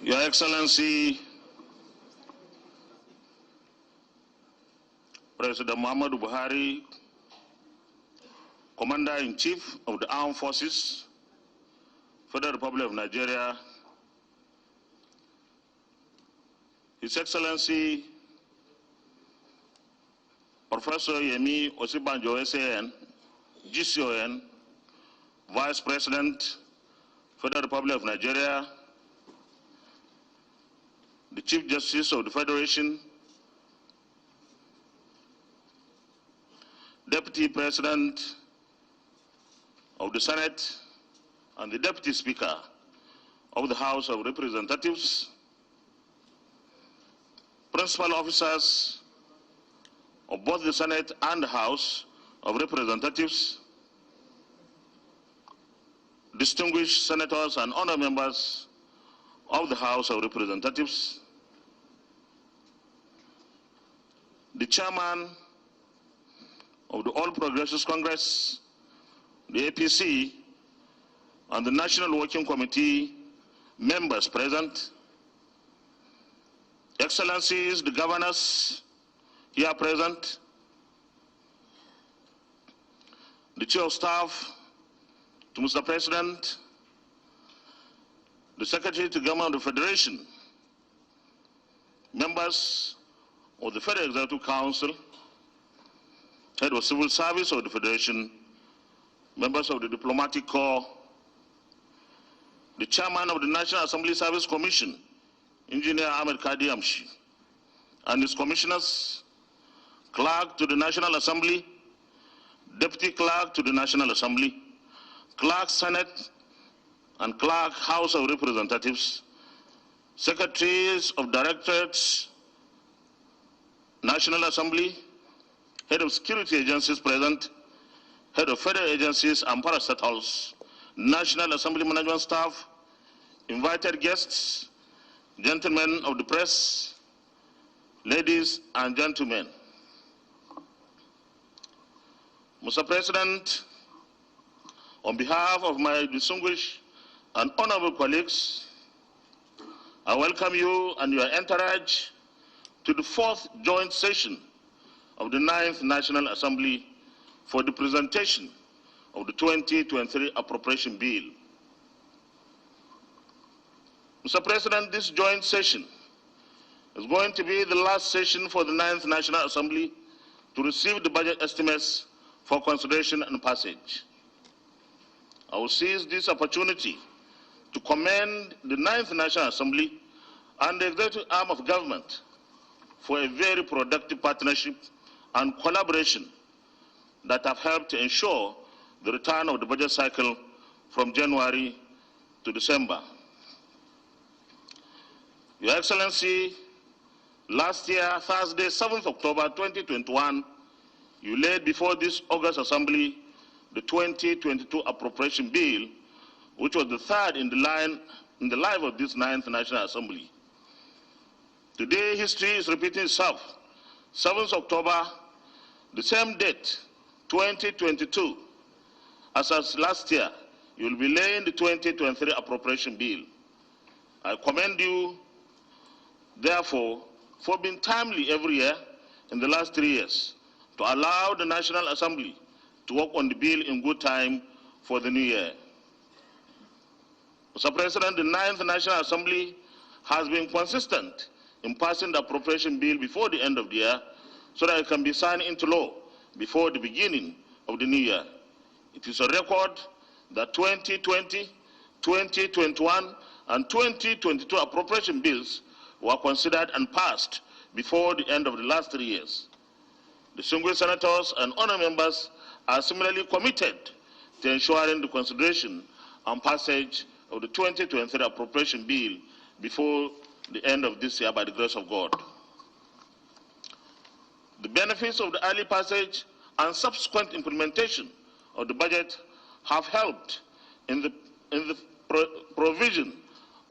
Your Excellency, President Muhammad Buhari, Commander-in-Chief of the Armed Forces, Federal Republic of Nigeria, His Excellency, Professor Yemi Osibanjo SAN, GCON, Vice President, Federal Republic of Nigeria, the Chief Justice of the Federation, Deputy President of the Senate, and the Deputy Speaker of the House of Representatives, principal officers of both the Senate and the House of Representatives, distinguished senators and honor members of the House of Representatives, the chairman of the All Progressives Congress, the APC, and the National Working Committee members present, Excellencies, the governors here present, the Chief of Staff to Mr. President, the Secretary to Government of the Federation, members of the Federal Executive Council, Head of Civil Service of the Federation, members of the Diplomatic Corps, the Chairman of the National Assembly Service Commission, Engineer Ahmed Kadi Amshi, and his commissioners, Clerk to the National Assembly, Deputy Clerk to the National Assembly, Clerk Senate, and Clerk House of Representatives, Secretaries of Directorates, National Assembly, Head of Security Agencies present, Head of Federal Agencies and Parastatals, National Assembly Management Staff, invited guests, gentlemen of the press, ladies and gentlemen. Mr. President, on behalf of my distinguished and honorable colleagues, I welcome you and your entourage to the 4th joint session of the 9th National Assembly for the presentation of the 2023 Appropriation Bill. Mr. President, this joint session is going to be the last session for the 9th National Assembly to receive the budget estimates for consideration and passage. I will seize this opportunity to commend the 9th National Assembly and the executive arm of government for a very productive partnership and collaboration that have helped to ensure the return of the budget cycle from January to December. Your Excellency, last year, Thursday, 7th October 2021, you laid before this August Assembly the 2022 Appropriation Bill, which was the third in the life of this 9th National Assembly. Today, history is repeating itself. 7th October, the same date, 2022, as last year, you will be laying the 2023 Appropriation Bill. I commend you, therefore, for being timely every year in the last 3 years to allow the National Assembly to work on the bill in good time for the new year. Mr. President, the 9th National Assembly has been consistent in passing the appropriation bill before the end of the year so that it can be signed into law before the beginning of the new year. It is a record that 2020, 2021, and 2022 appropriation bills were considered and passed before the end of the last 3 years. Distinguished senators and honor members are similarly committed to ensuring the consideration and passage of the 2023 appropriation bill before the end of this year by the grace of God. The benefits of the early passage and subsequent implementation of the budget have helped in the provision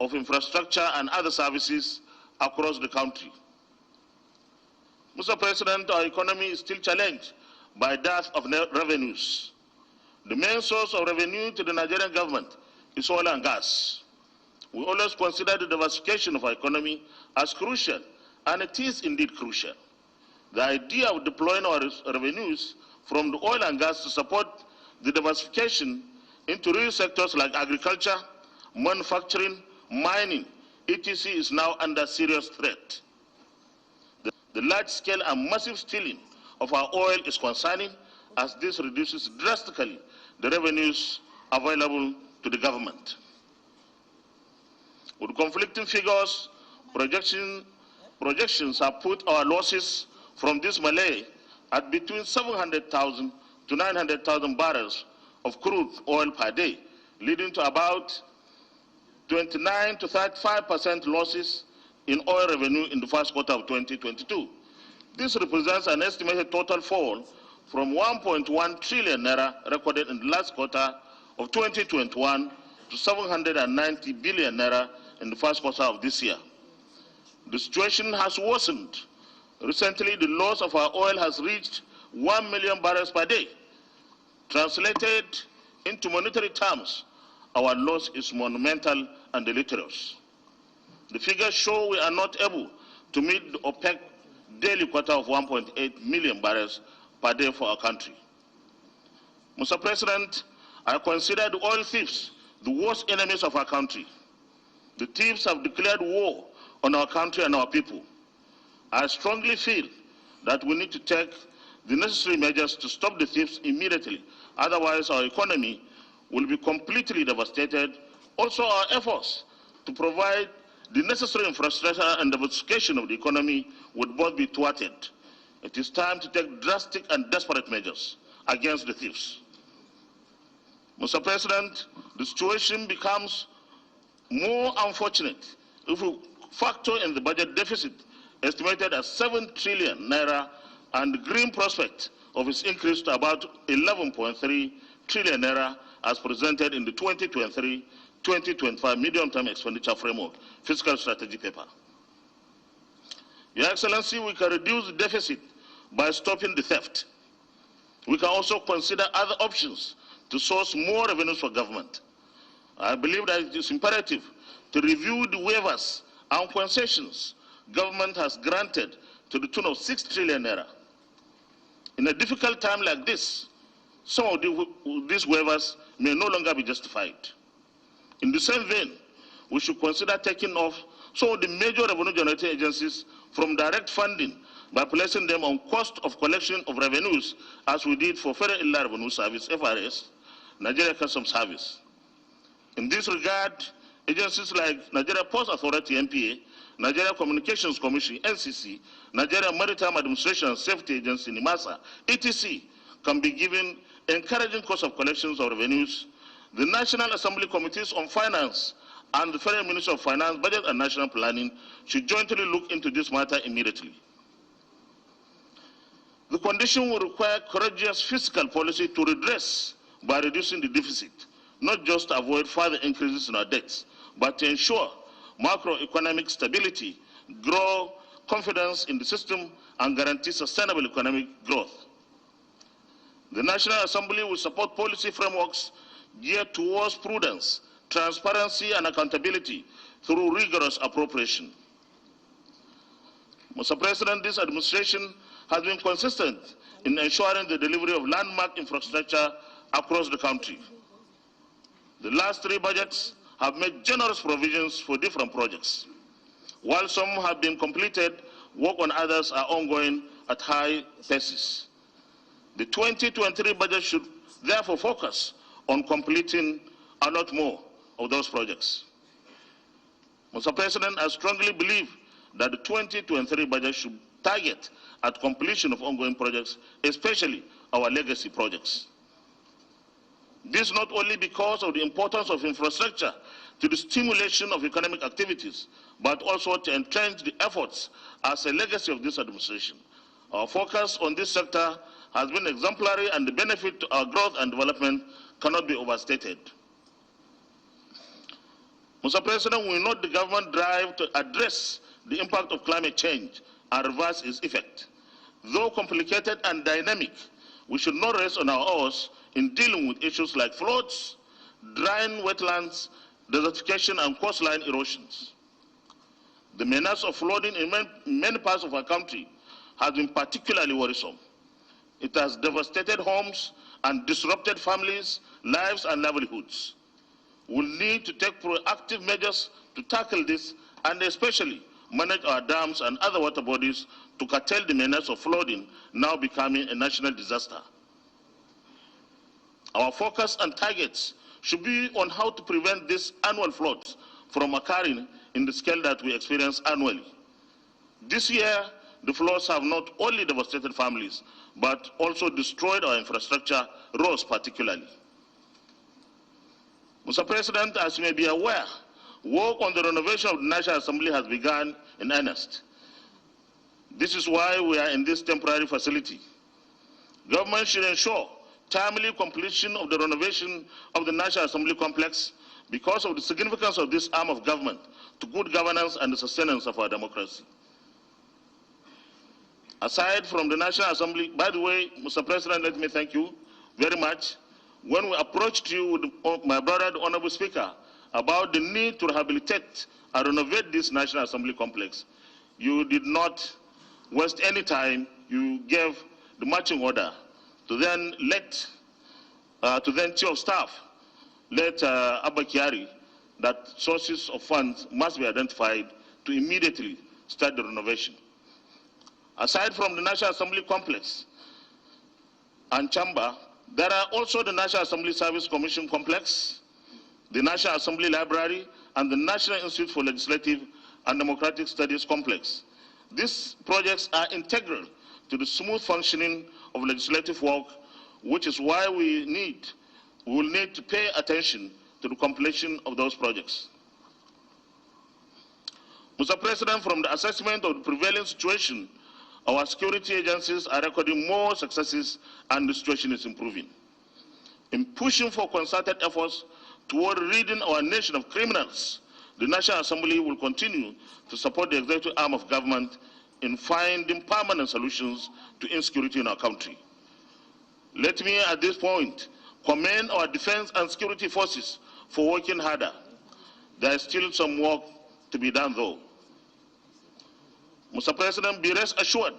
of infrastructure and other services across the country. Mr. President, our economy is still challenged by dearth of revenues. The main source of revenue to the Nigerian government is oil and gas. We always consider the diversification of our economy as crucial, and it is indeed crucial. The idea of deploying our revenues from the oil and gas to support the diversification into real sectors like agriculture, manufacturing, mining, etc. is now under serious threat. The large-scale and massive stealing of our oil is concerning, as this reduces drastically the revenues available to the government. With conflicting figures, projections have put our losses from this melee at between 700,000 to 900,000 barrels of crude oil per day, leading to about 29 to 35% losses in oil revenue in the first quarter of 2022. This represents an estimated total fall from 1.1 trillion naira recorded in the last quarter of 2021 to 790 billion naira in the first quarter of this year. The situation has worsened. Recently, the loss of our oil has reached 1 million barrels per day. Translated into monetary terms, our loss is monumental and deleterious. The figures show we are not able to meet the OPEC daily quota of 1.8 million barrels per day for our country. Mr. President, I consider the oil thieves the worst enemies of our country. The thieves have declared war on our country and our people. I strongly feel that we need to take the necessary measures to stop the thieves immediately. Otherwise, our economy will be completely devastated. Also, our efforts to provide the necessary infrastructure and diversification of the economy would both be thwarted. It is time to take drastic and desperate measures against the thieves. Mr. President, the situation becomes more unfortunate if we factor in the budget deficit estimated at 7 trillion naira and the green prospect of its increase to about 11.3 trillion naira as presented in the 2023-2025 medium-term expenditure framework fiscal strategy paper. Your Excellency, we can reduce the deficit by stopping the theft. We can also consider other options to source more revenues for government. I believe that it is imperative to review the waivers and concessions government has granted to the tune of 6 trillion naira. In a difficult time like this, some of these waivers may no longer be justified. In the same vein, we should consider taking off some of the major revenue generating agencies from direct funding by placing them on cost of collection of revenues, as we did for Federal Inland Revenue Service, FRS, Nigeria Customs Service. In this regard, agencies like Nigeria Post Authority, NPA, Nigeria Communications Commission, NCC, Nigeria Maritime Administration and Safety Agency, NIMASA, etc., can be given encouraging cost of collections of revenues. The National Assembly Committees on Finance and the Federal Ministry of Finance, Budget and National Planning should jointly look into this matter immediately. The condition will require courageous fiscal policy to redress by reducing the deficit, not just to avoid further increases in our debts, but to ensure macroeconomic stability, grow confidence in the system, and guarantee sustainable economic growth. The National Assembly will support policy frameworks geared towards prudence, transparency, and accountability through rigorous appropriation. Mr. President, this administration has been consistent in ensuring the delivery of landmark infrastructure across the country. The last 3 budgets have made generous provisions for different projects. While some have been completed, work on others are ongoing at high paces. The 2023 budget should therefore focus on completing a lot more of those projects. Mr. President, I strongly believe that the 2023 budget should target at completion of ongoing projects, especially our legacy projects. This not only because of the importance of infrastructure to the stimulation of economic activities, but also to entrench the efforts as a legacy of this administration. Our focus on this sector has been exemplary, and the benefit to our growth and development cannot be overstated. Mr. President, we note the government drive to address the impact of climate change and reverse its effect. Though complicated and dynamic, we should not rest on our oars in dealing with issues like floods, drying wetlands, desertification, and coastline erosions. The menace of flooding in many parts of our country has been particularly worrisome. It has devastated homes and disrupted families, lives, and livelihoods. We need to take proactive measures to tackle this and especially manage our dams and other water bodies to curtail the menace of flooding now becoming a national disaster. Our focus and targets should be on how to prevent these annual floods from occurring in the scale that we experience annually. This year, the floods have not only devastated families, but also destroyed our infrastructure, roads particularly. Mr. President, as you may be aware, work on the renovation of the National Assembly has begun in earnest. This is why we are in this temporary facility. Government should ensure timely completion of the renovation of the National Assembly complex because of the significance of this arm of government to good governance and the sustenance of our democracy. Aside from the National Assembly, by the way, Mr. President, let me thank you very much. When we approached you with my brother, the Honorable Speaker, about the need to rehabilitate and renovate this National Assembly complex, you did not waste any time. You gave the marching order to then Chief of Staff, Abba Kyari, that sources of funds must be identified to immediately start the renovation. Aside from the National Assembly complex and chamber, there are also the National Assembly Service Commission complex, the National Assembly Library, and the National Institute for Legislative and Democratic Studies complex. These projects are integral to the smooth functioning of legislative work, which is why we will need to pay attention to the completion of those projects. Mr. President, from the assessment of the prevailing situation, our security agencies are recording more successes and the situation is improving. In pushing for concerted efforts toward ridding our nation of criminals, the National Assembly will continue to support the executive arm of government in finding permanent solutions to insecurity in our country. Let me at this point commend our defense and security forces for working harder. There is still some work to be done though. Mr. President, be rest assured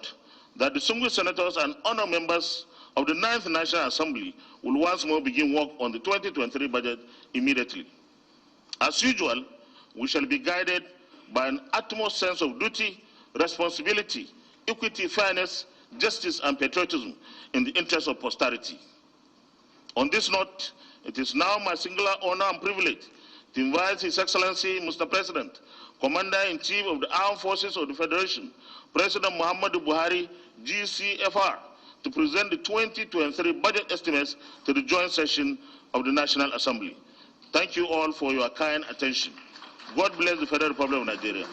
that the distinguished senators and honored members of the 9th National Assembly will once more begin work on the 2023 budget immediately. As usual, we shall be guided by an utmost sense of duty, responsibility, equity, fairness, justice, and patriotism in the interest of posterity. On this note, it is now my singular honor and privilege to invite His Excellency, Mr. President, Commander-in-Chief of the Armed Forces of the Federation, President Muhammadu Buhari, GCFR, to present the 2023 budget estimates to the joint session of the National Assembly. Thank you all for your kind attention. God bless the Federal Republic of Nigeria.